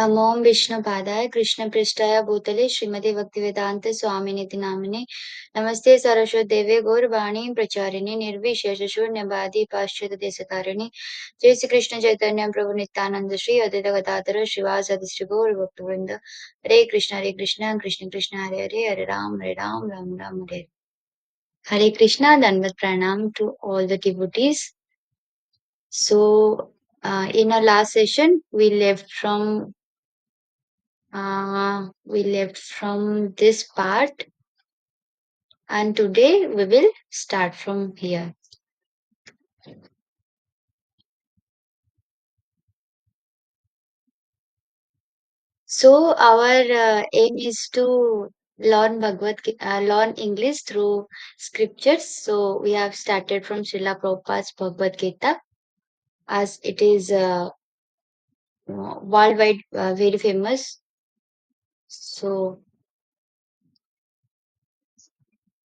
नमो विष्णुपादाय कृष्णपृष्ठाय भूतले श्रीमते भक्तिवेदांत स्वामिनिति नामिने नमस्ते सरस्वतीदेवे गौरवाणी प्रचारिणे निर्विशेष शून्यवादी पाश्चात्य देशतारिणे जय श्री कृष्ण चैतन्य प्रभु नित्यानंद श्री अद्वैत गदाधर श्रीवासादि श्री गौर भक्तवृंद हरे कृष्ण कृष्ण कृष्ण हरे हरे हरे राम राम राम हरे हरे कृष्णा दंडवत pranam to all the devotees. So in our last session we left from this part, and today we will start from here. So our aim is to learn English through scriptures. So we have started from Srila Prabhupada's Bhagavad Gita, as it is worldwide very famous. So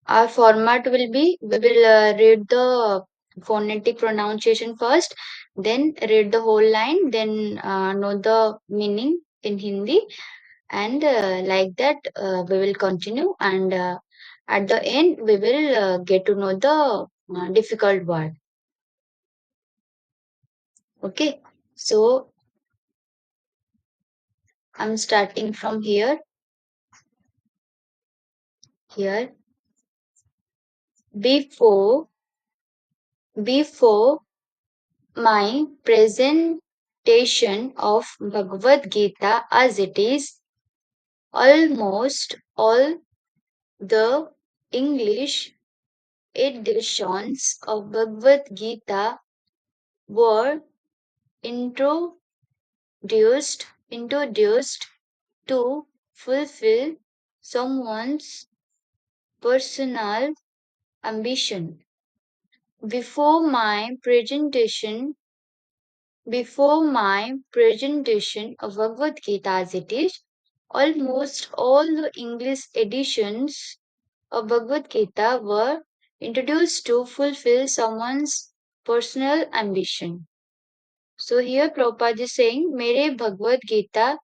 our format will be, we will read the phonetic pronunciation first, then read the whole line, then know the meaning in Hindi, and like that we will continue, and at the end we will get to know the difficult word. Okay, so I'm starting from here. Before before my presentation of Bhagavad Gita as it is, almost all the English editions of Bhagavad Gita were introduced to fulfill someone's personal ambition. Before my presentation Before my presentation of Bhagavad Gita as it is, almost all the English editions of Bhagavad Gita were introduced to fulfill someone's personal ambition. So here Prabhupada is saying, मेरे Bhagavad Gita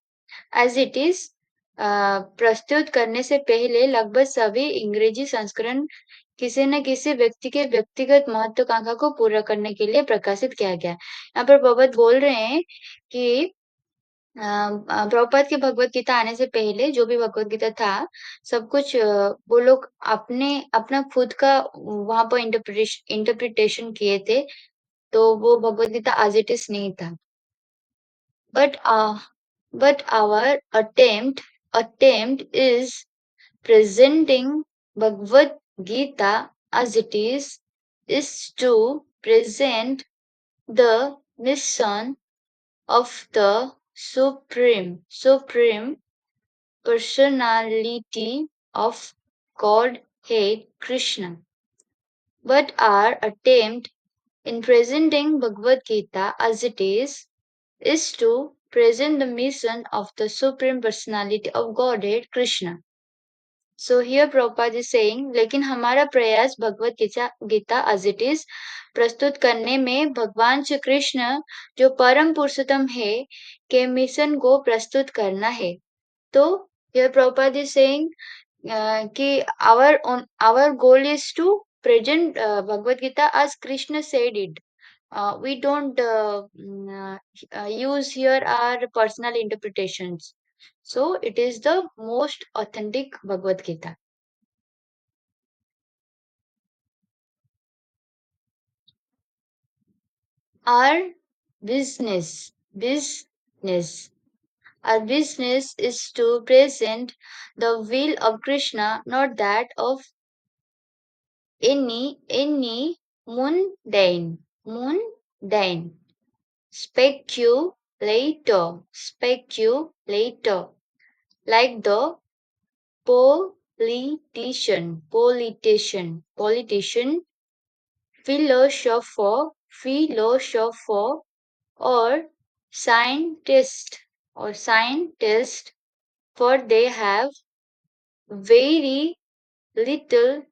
as it is प्रस्तुत करने से पहले लगभग सभी अंग्रेजी संस्करण किसी न किसी व्यक्ति के व्यक्तिगत महत्वाकांक्षा को पूरा करने के लिए प्रकाशित किया गया। यहाँ पर प्रभात बोल रहे हैं कि प्रभुपाद के भगवत गीता आने से पहले जो भी भगवत गीता था, सब कुछ वो लोग अपना खुद का वहां पर इंटरप्रिटेशन किए थे, तो वो भगवत गीता एज इट इज नहीं था। But our attempt is presenting Bhagavad Gita as it is to present the mission of the supreme personality of Godhead Krishna. But our attempt in presenting Bhagavad Gita as it is to present the mission of the Supreme Personality of Godhead Krishna. So here Prabhupada is saying, लेकिन हमारा प्रयास Bhagavad Gita as it is प्रस्तुत करने में भगवान श्री कृष्ण जो परम पुरुषोत्तम है के मिशन को प्रस्तुत करना है। तो here Prabhupada is saying कि our goal is to present Bhagavad Gita as Krishna said it. We don't use here our personal interpretations. So it is the most authentic Bhagavad Gita. Our business, business, our business is to present the will of Krishna, not that of any mundane speculator, like the politician, philosopher, or scientist, for they have very little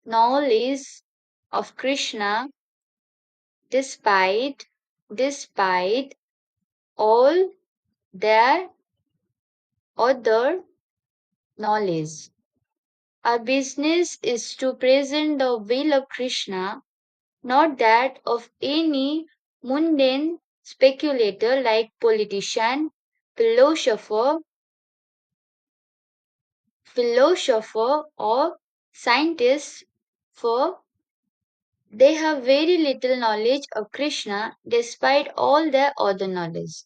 knowledge of Krishna, despite all their other knowledge. Our business is to present the will of Krishna, not that of any mundane speculator like politician, philosopher, or scientist, for they have very little knowledge of Krishna despite all their other knowledge.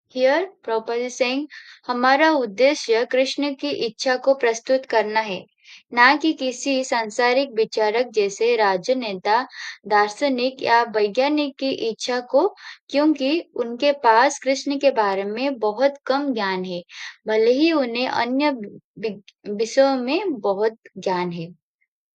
Here, Prabhupada is saying, हमारा उद्देश्य कृष्ण की इच्छा को प्रस्तुत करना है, ना कि किसी सांसारिक विचारक जैसे राजनेता, दार्शनिक या वैज्ञानिक की इच्छा को, क्योंकि उनके पास कृष्ण के बारे में बहुत कम ज्ञान है, भले ही उन्हें अन्य विषयों में बहुत ज्ञान है।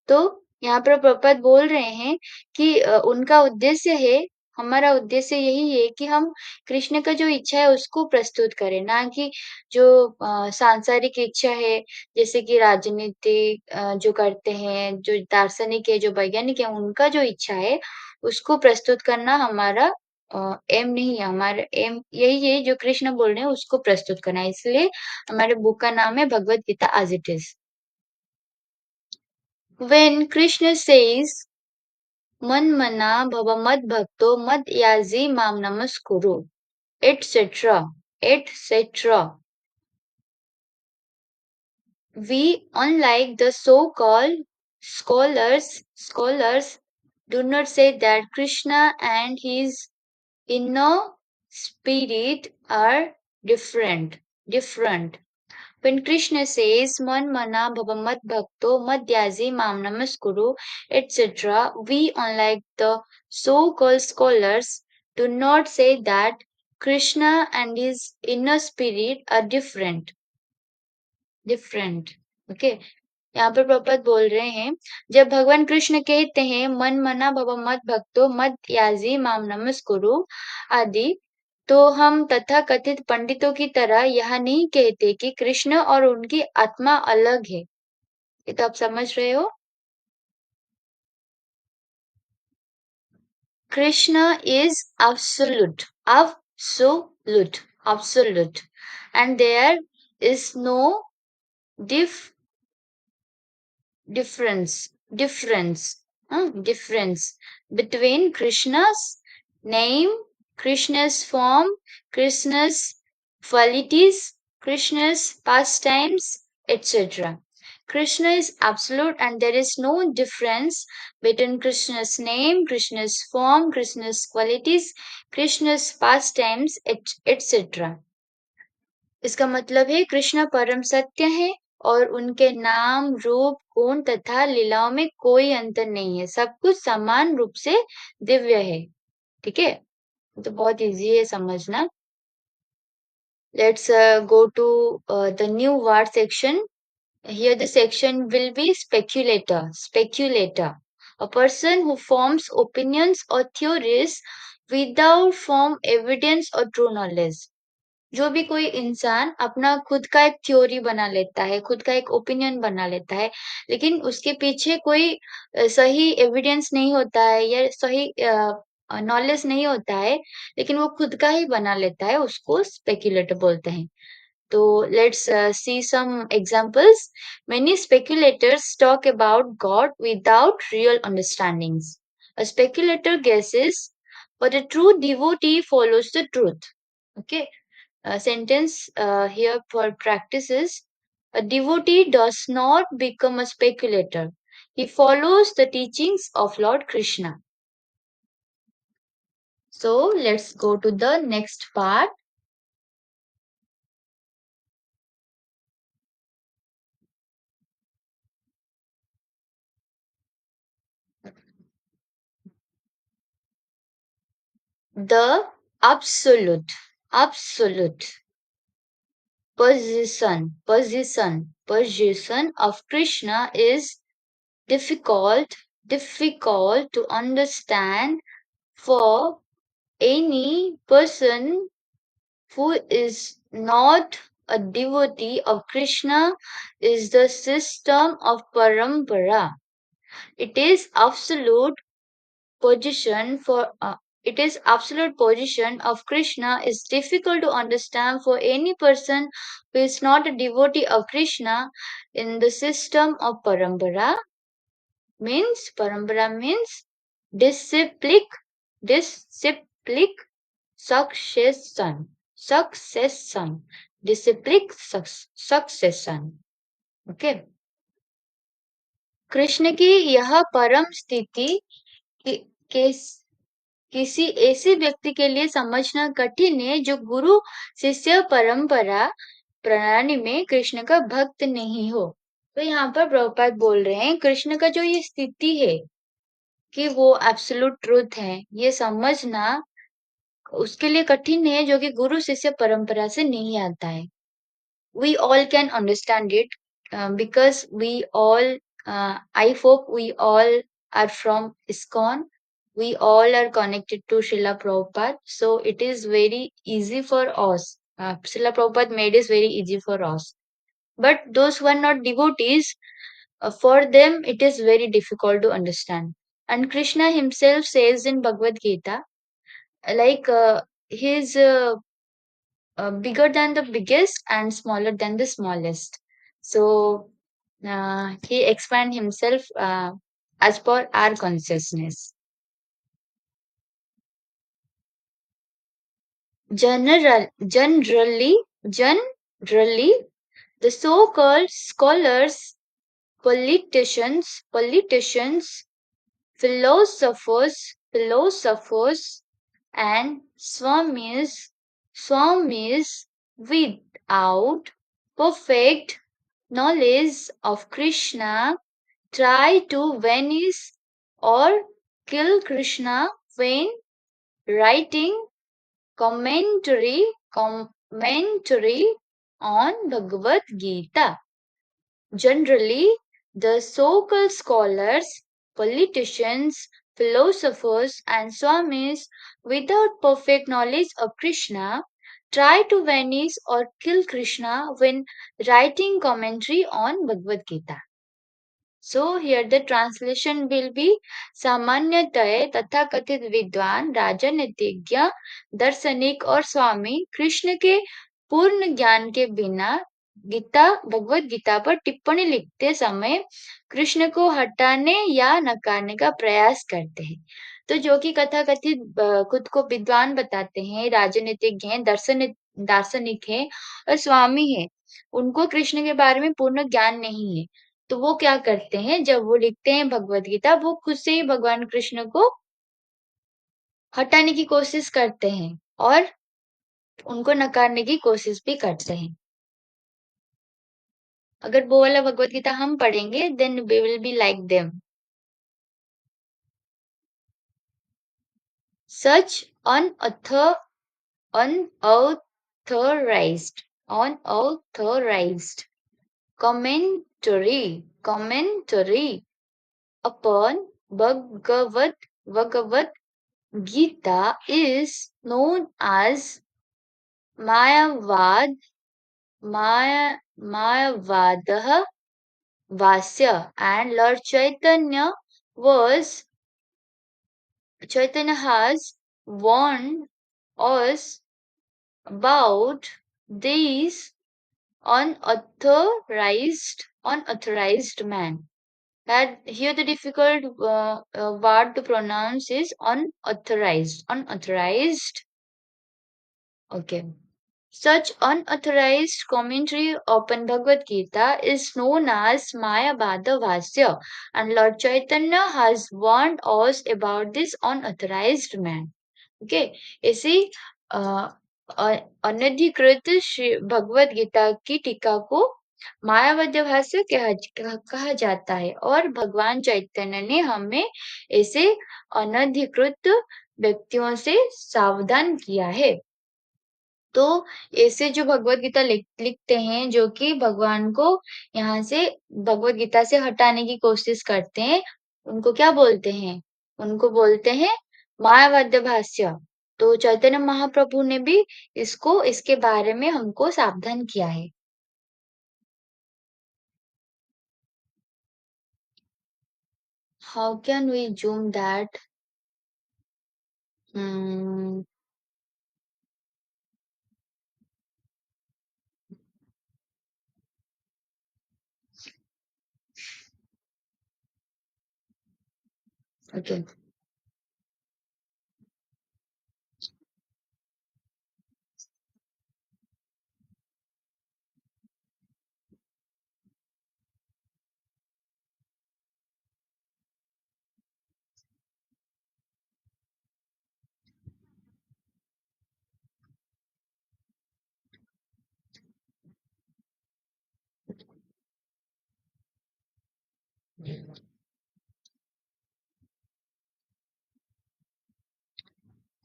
तो यहाँ पर प्रपद बोल रहे हैं कि उनका उद्देश्य है, हमारा उद्देश्य यही है कि हम कृष्ण का जो इच्छा है उसको प्रस्तुत करें, ना कि जो सांसारिक इच्छा है, जैसे कि राजनीति जो करते हैं, जो दार्शनिक है, जो वैज्ञानिक है, उनका जो इच्छा है उसको प्रस्तुत करना हमारा एम नहीं है। हमारा एम यही है जो कृष्ण बोल रहे हैं उसको प्रस्तुत करना है। इसलिए हमारे बुक का नाम है Bhagavad Gita as it is. When Krishna says, "Man bhava mad bhakto mad yazi mam namaskuru," etc., etc., we, unlike the so-called scholars, do not say that Krishna and his inner spirit are different. When Krishna says, "Man mana bhava mad bhakto madhyaji mam namaskuru," etc., we, unlike the so-called scholars, do not say that Krishna and his inner spirit are different. Okay? यहाँ पर प्रपद बोल रहे हैं, जब भगवान कृष्ण कहते हैं मन मना भव मत भक्तो मत याजी माम नमस्कुरु आदि, तो हम तथा कथित पंडितों की तरह यह नहीं कहते कि कृष्ण और उनकी आत्मा अलग है। ये तो आप समझ रहे हो। Krishna is absolute, and there is no diff difference between Krishna's name, Krishna's form, Krishna's qualities, Krishna's pastimes, etc. Krishna is absolute and there is no difference between Krishna's name, Krishna's form, Krishna's qualities, Krishna's pastimes, etc. इसका मतलब है कृष्ण परम सत्य है और उनके नाम, रूप, गुण तथा लीलाओं में कोई अंतर नहीं है, सब कुछ समान रूप से दिव्य है। ठीक है, तो बहुत इजी है समझना। Let's go to the new word section. Here the section will be speculator, a person who forms opinions or theories without firm evidence or true knowledge. जो भी कोई इंसान अपना खुद का एक थ्योरी बना लेता है, खुद का एक ओपिनियन बना लेता है, लेकिन उसके पीछे कोई सही एविडेंस नहीं होता है या सही नॉलेज नहीं होता है, लेकिन वो खुद का ही बना लेता है, उसको स्पेक्युलेटर बोलते हैं। तो let's see some examples. Many speculators talk about God without real understandings. A speculator guesses, but a true devotee follows the truth. Okay, sentence here for practices. A devotee does not become a speculator. He follows the teachings of Lord Krishna. So let's go to the next part. The absolute position of Krishna is difficult to understand for any person who is not a devotee of Krishna. Is the system of parampara. It is absolute position for it is absolute position of Krishna is difficult to understand for any person who is not a devotee of Krishna in the system of parampara means disciplic disciplic succession disciplic succession. Okay, Krishna की यह परम स्थिति कि, किस किसी ऐसे व्यक्ति के लिए समझना कठिन है जो गुरु शिष्य परंपरा प्रणाली में कृष्ण का भक्त नहीं हो। तो यहाँ पर प्रभुपाद बोल रहे हैं कृष्ण का जो ये स्थिति है कि वो एब्सोल्यूट ट्रूथ है, ये समझना उसके लिए कठिन है जो कि गुरु शिष्य परंपरा से नहीं आता है। We all can understand it because we all, I hope we all are from ISKCON. We all are connected to Srila Prabhupada. So it is very easy for us. Srila Prabhupada made it very easy for us. But those who are not devotees, for them it is very difficult to understand. And Krishna himself says in Bhagavad Gita, like his bigger than the biggest and smaller than the smallest. So he expand himself as per our consciousness. Generally, the so-called scholars, politicians, philosophers, and swamis without perfect knowledge of Krishna try to vanish or kill Krishna when writing commentary on Bhagavad Gita. Generally, the so-called scholars, politicians, philosophers, and swamis without perfect knowledge of Krishna try to vanish or kill Krishna when writing commentary on Bhagavad Gita. So here the translation will be सामान्यतः तथाकथित विद्वान राजनीतिज्ञ दार्शनिक और स्वामी कृष्ण के पूर्ण ज्ञान के बिना भगवत गीता पर टिप्पणी लिखते समय कृष्ण को हटाने या नकारने का प्रयास करते हैं। तो जो कि कथाकथित खुद को विद्वान बताते हैं, राजनीतिज्ञ हैं, दार्शनिक हैं और स्वामी हैं, उनको कृष्ण के बारे में पूर्ण ज्ञान नहीं है। तो वो क्या करते हैं, जब वो लिखते हैं भगवत गीता, वो खुद से ही भगवान कृष्ण को हटाने की कोशिश करते हैं और उनको नकारने की कोशिश भी करते हैं। अगर वो वाला भगवत गीता हम पढ़ेंगे then we will be like them. Such unauthorized commentary upon Bhagavad Gita is known as Mayavad Mayavadah Vasya, and Lord Chaitanya has warned us about these unauthorized man. That here the difficult word to pronounce is unauthorized. Okay. Such unauthorized commentary upon Bhagavad Gita is known as Mayavada Bhasya, and Lord Chaitanya has warned us about this unauthorized man. Okay, इसी अनधिकृत श्री भगवत गीता की टीका को मायावाद्य भाष्य कहा जाता है और भगवान चैतन्य ने हमें ऐसे अनधिकृत व्यक्तियों से सावधान किया है। तो ऐसे जो भगवत गीता लिखते हैं जो कि भगवान को यहाँ से भगवत गीता से हटाने की कोशिश करते हैं, उनको क्या बोलते हैं? उनको बोलते हैं मायावाद्य भाष्य। तो चैतन्य महाप्रभु ने भी इसके बारे में हमको सावधान किया है। How can we zoom that? Hmm. Okay.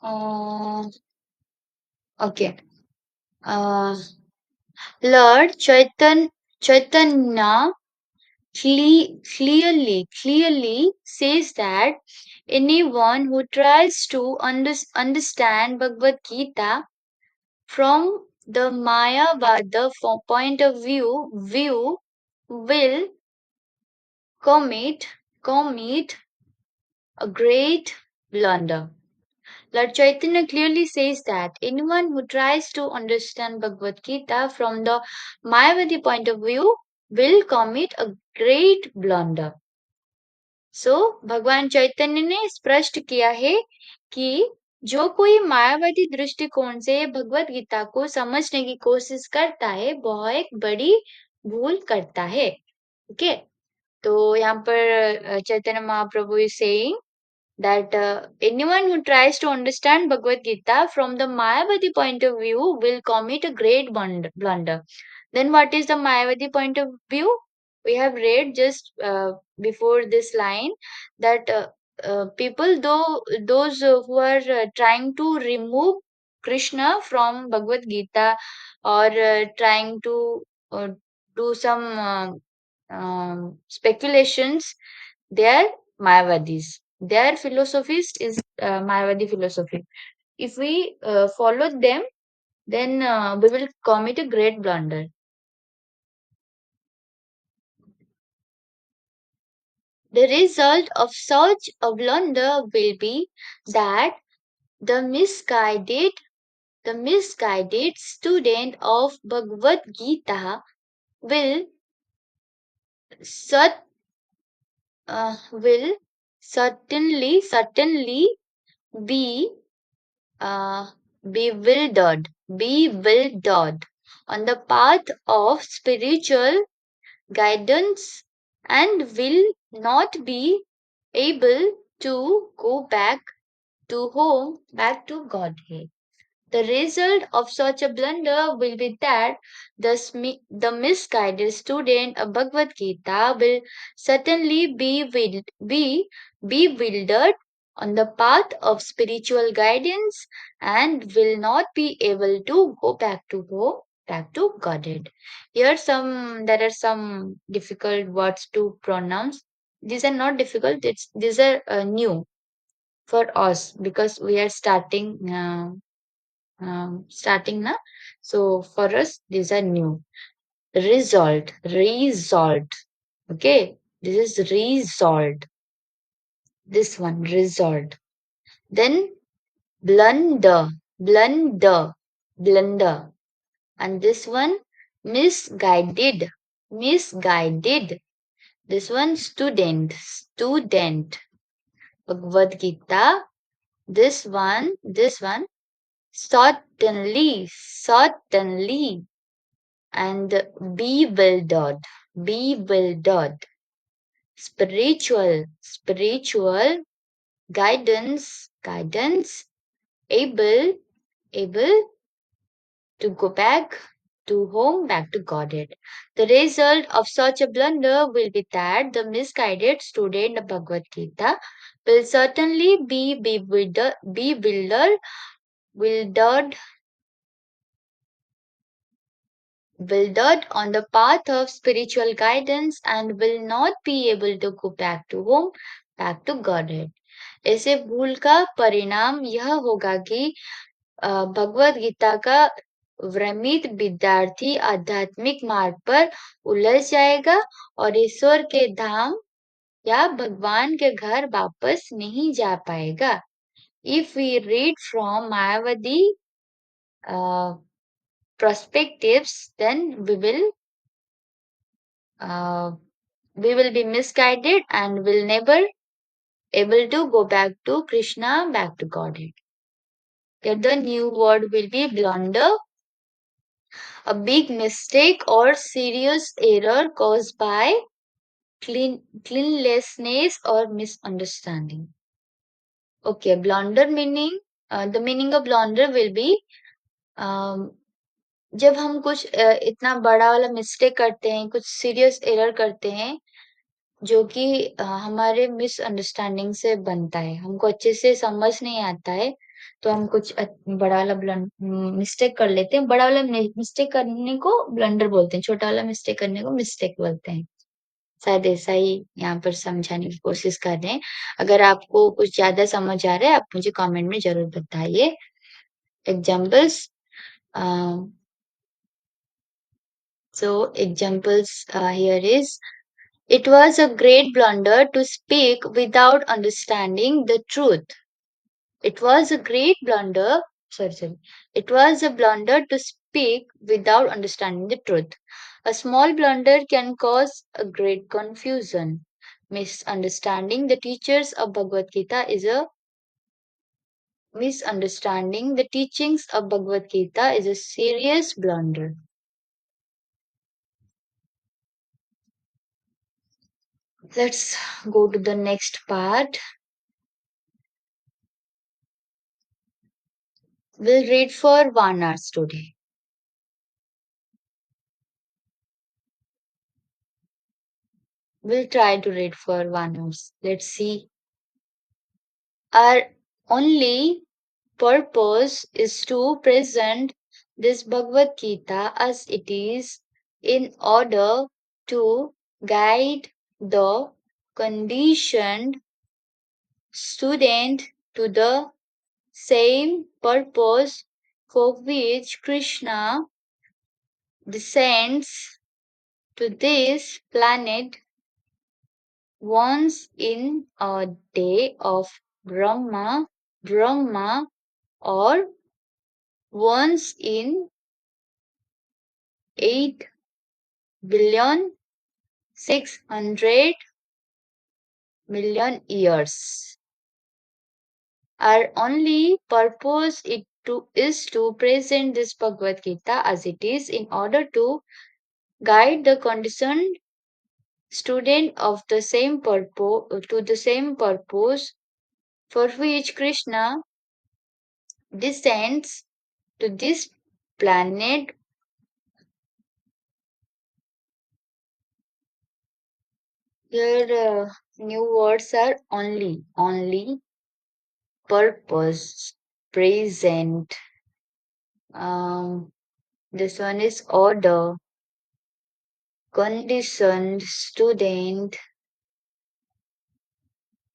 Uh, okay. Uh, Lord Chaitanya clearly says that anyone who tries to understand Bhagavad Gita from the Mayavada point of view will commit commit a great blunder. Lord Chaitanya clearly says that anyone who tries to understand Bhagavad Gita from the Mayavadi point of view will commit a great blunder. सो भगवान चैतन्य ने स्पष्ट किया है कि जो कोई मायावादी दृष्टिकोण से भगवत गीता को समझने की कोशिश करता है वह एक बड़ी भूल करता है ओके तो यहाँ पर Chaitanya Mahaprabhu is saying that anyone who tries to understand Bhagavad Gita from the Mayavadi point of view will commit a great blunder. Then, what is the Mayavadi point of view? We have read just before this line that people, though those who are trying to remove Krishna from Bhagavad Gita or trying to do some speculations, they are Mayavadis. Their philosophist is Mayavadi philosophy. If we follow them, then we will commit a great blunder. The result of such a blunder will be that the misguided the misguided student of Bhagavad Gita will cert, will certainly be uh, bewildered on the path of spiritual guidance and will not be able to go back to Godhead. The result of such a blunder will be that the misguided student of Bhagavad Gita will certainly be bewildered on the path of spiritual guidance and will not be able to go back to Godhead. There are some difficult words to pronounce. These are not difficult. These are new for us because we are starting now. So for us, these are new. Result. Okay, this is result. This one, result. Then blunder, blunder, blunder. And this one, misguided, misguided. This one, student. Bhagavad Gita. This one, certainly. And bewildered. Spiritual guidance, able to go back to Godhead. The result of such a blunder will be that the misguided student of Bhagavad Gita will certainly be bewildered wildered on the path of spiritual guidance and will not be able to go back to home, back to Godhead. ऐसे भूल का परिणाम यह होगा कि भगवत गीता का भ्रमित विद्यार्थी आध्यात्मिक मार्ग पर उलझ जाएगा और ईश्वर के धाम या भगवान के घर वापस नहीं जा पाएगा If we read from Mayavadi uh, perspectives, then uh, we will be misguided and will never able to go back to Krishna, back to Godhead. Here the new word will be blunder, a big mistake or serious error caused by cleanlessness or misunderstanding. Okay, blunder meaning the meaning of blunder will be um, जब हम कुछ इतना बड़ा वाला mistake करते हैं, कुछ serious error करते हैं, जो कि हमारे मिसअंडरस्टैंडिंग से बनता है, हमको अच्छे से समझ नहीं आता है, तो हम कुछ बड़ा वाला मिस्टेक कर लेते हैं। बड़ा वाला मिस्टेक करने को ब्लंडर बोलते हैं, छोटा वाला मिस्टेक करने को मिस्टेक बोलते हैं। शायद ऐसा ही यहाँ पर समझाने की कोशिश कर रहे हैं। अगर आपको कुछ ज्यादा समझ आ रहा है, आप मुझे कमेंट में जरूर बताइए। Examples so examples here is it was a great blunder to speak without understanding the truth. It was a great blunder, sorry. It was a blunder to speak without understanding the truth. A small blunder can cause a great confusion. Misunderstanding the teachers of Bhagavad Gita is a misunderstanding the teachings of Bhagavad Gita is a serious blunder. Let's go to the next part. We'll read for 1 hour today. We'll try to read for 1 hour. Let's see. Our only purpose is to present this Bhagavad Gita as it is in order to guide the conditioned student to the same purpose for which Krishna descends to this planet once in a day of Brahma or once in 8,600,000,000 years. Our only purpose is to present this Bhagavad Gita as it is in order to guide the conditioned student of the same purpose to the same purpose for which Krishna descends to this planet. Here new words are only, purpose, present. This one is order, conditioned, student,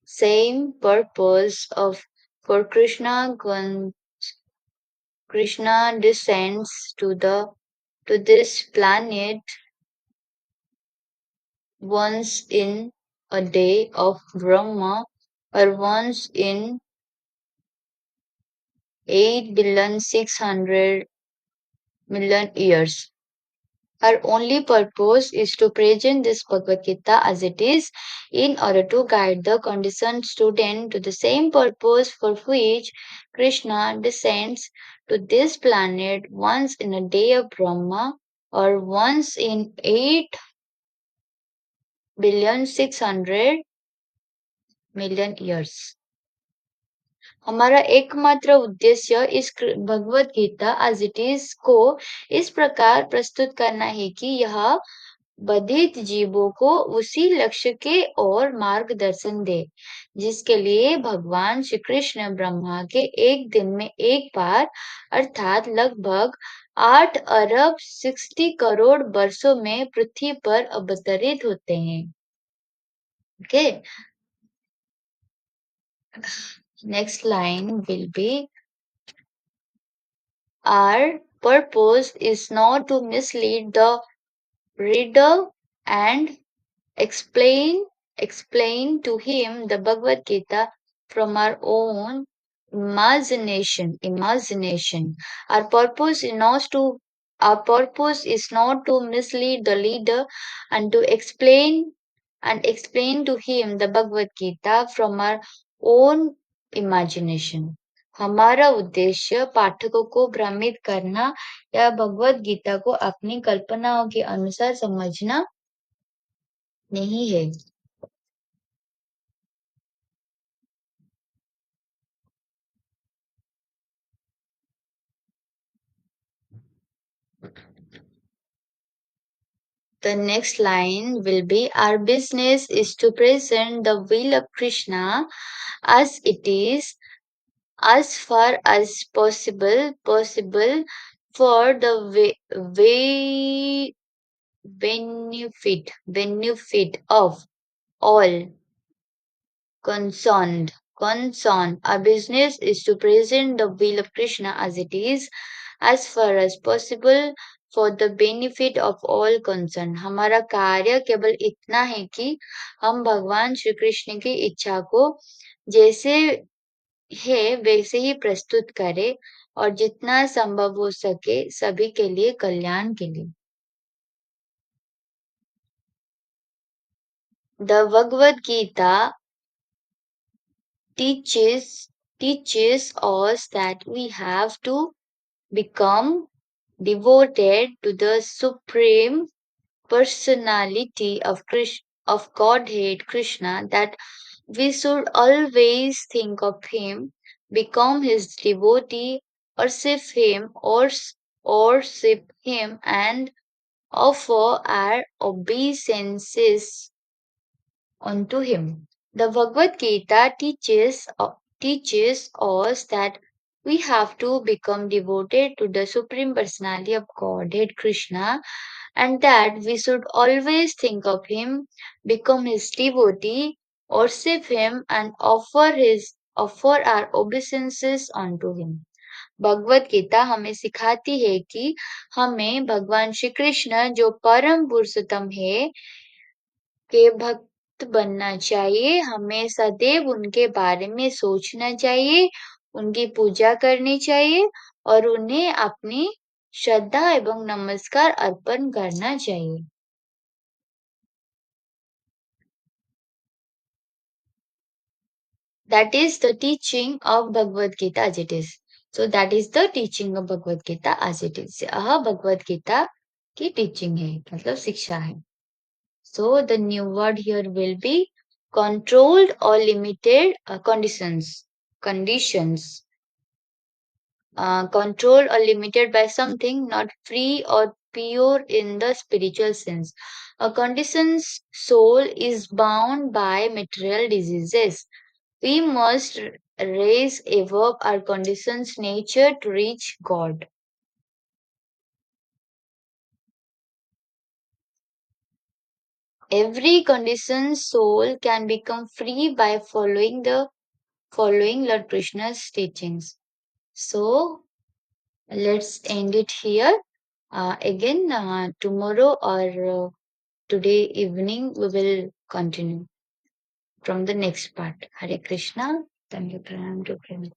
same purpose of for Krishna descends to this planet once in a day of Brahma or once in 8,600,000,000 years. Our only purpose is to present this Bhagavad Gita as it is in order to guide the conditioned student to the same purpose for which Krishna descends to this planet once in a day of Brahma or once in 8,600,000,000 years. हमारा एकमात्र उद्देश्य इस भगवत Gita as it is को इस प्रकार प्रस्तुत करना है कि यह बधित जीवों को उसी लक्ष्य के और मार्गदर्शन दे जिसके लिए भगवान श्री कृष्ण ब्रह्मा के एक दिन में एक बार अर्थात लगभग 8 अरब 60 करोड़ वर्षों में पृथ्वी पर अवतरित होते हैं। Okay, next line will be our purpose is not to mislead the reader and explain to him the Bhagavad Gita from our own imagination. Our purpose is not to our purpose is not to mislead the leader and to explain to him the Bhagavad Gita from our own imagination. हमारा उद्देश्य पाठकों को भ्रमित करना या भगवत गीता को अपनी कल्पनाओं के अनुसार समझना नहीं है. The next line will be our business is to present the will of Krishna as it is, as far as possible for the benefit of all concerned. Our business is to present the will of Krishna as it is, as far as possible for the benefit of all concerned. हमारा कार्य केवल इतना है कि हम भगवान श्री कृष्ण की इच्छा को जैसे है वैसे ही प्रस्तुत करें और जितना संभव हो सके सभी के लिए कल्याण के लिए. The Bhagavad Gita teaches us that we have to become devoted to the supreme personality of Godhead Krishna, that we should always think of him, become his devotee, worship him and offer our obeisances unto him. The Bhagavad Gita teaches us that we have to become devoted to the Supreme Personality of Godhead Krishna, and that we should always think of him, become his devotee, worship him, and offer our obeisances unto him. Bhagavad Gita हमें सिखाती है कि हमें भगवान श्री कृष्ण जो परम पुरुषोत्तम है के भक्त बनना चाहिए. हमें सदैव उनके बारे में सोचना चाहिए, उनकी पूजा करनी चाहिए और उन्हें अपनी श्रद्धा एवं नमस्कार अर्पण करना चाहिए. That is the teaching of Bhagavad Gita as it is. So that is the teaching of Bhagavad Gita as it is. यह भगवद गीता की टीचिंग है, मतलब शिक्षा है. So the new word here will be controlled or limited conditions. Conditions. Controlled or limited by something, not free or pure in the spiritual sense. A conditioned soul is bound by material diseases. We must raise above our conditioned nature to reach God. Every conditioned soul can become free by following Lord Krishna's teachings. So let's end it here. Again, tomorrow or today evening, we will continue from the next part. Hare Krishna. Thank you, Pranam to Prem.